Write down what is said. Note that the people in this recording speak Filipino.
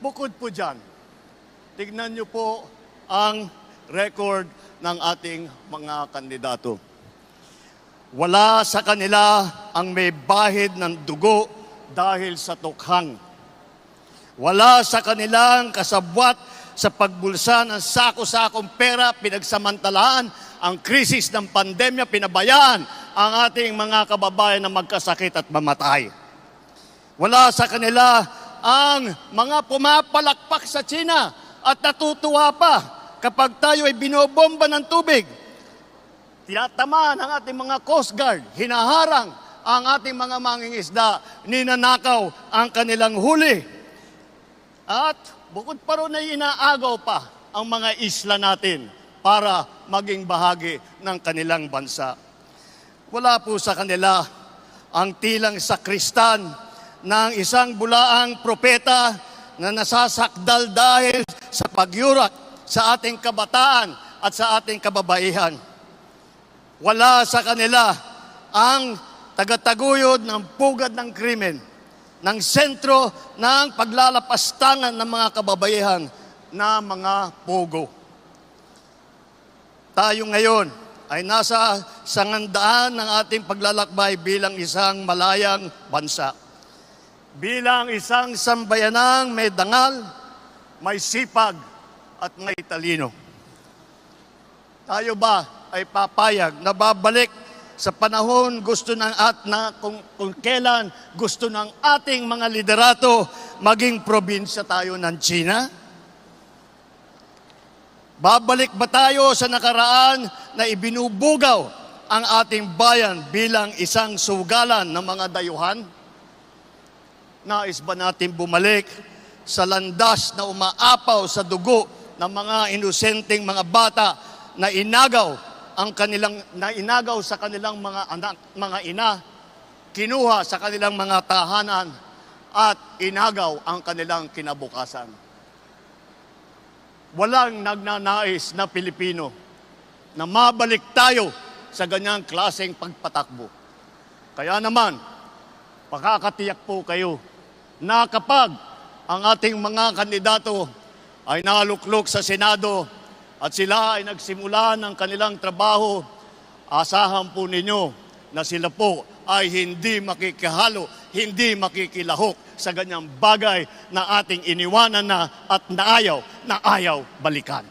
Bukod po dyan, tignan niyo po ang record ng ating mga kandidato. Wala sa kanila ang may bahid ng dugo dahil sa tukhang. Wala sa kanilang kasabwat sa pagbulsa ng sako-sakong pera, pinagsamantalaan ang krisis ng pandemya, pinabayaan ang ating mga kababayan na magkasakit at mamatay. Wala sa kanila ang mga pumapalakpak sa China at natutuwa pa kapag tayo ay binobomba ng tubig. Tinatamaan ang ating mga Coast Guard, hinaharang ang ating mga mangingisda, ninanakaw ang kanilang huli. At bukod pa ron ay inaagaw pa ang mga isla natin para maging bahagi ng kanilang bansa. Wala po sa kanila ang tilang sakristan ng isang bulaang propeta na nasasakdal dahil sa pagyurak sa ating kabataan at sa ating kababaihan. Wala sa kanila ang tagataguyod ng pugad ng krimen, ng sentro ng paglalapastangan ng mga kababaihan na mga pogo. Tayo ngayon ay nasa sangandaan ng ating paglalakbay bilang isang malayang bansa. Bilang isang sambayanang may dangal, may sipag at may talino. Tayo ba ay papayag na babalik sa panahon gusto ng kung kailan gusto ng ating mga liderato maging probinsya tayo ng China? Babalik ba tayo sa nakaraan na ibinubugaw ang ating bayan bilang isang sugalan ng mga dayuhan? Nais ba natin bumalik sa landas na umaapaw sa dugo ng mga inosenteng mga bata na inagaw sa kanilang mga anak, mga ina, kinuha sa kanilang mga tahanan at inagaw ang kanilang kinabukasan? Walang nagnanais na Pilipino na mabalik tayo sa ganyang klaseng pagpatakbo. Kaya naman, pakakatiyak po kayo na kapag ang ating mga kandidato ay naluklok sa Senado at sila ay nagsimula ng kanilang trabaho, asahan po ninyo na sila po ay hindi makikihalo, hindi makikilahok sa ganyang bagay na ating iniwanan na at na ayaw balikan.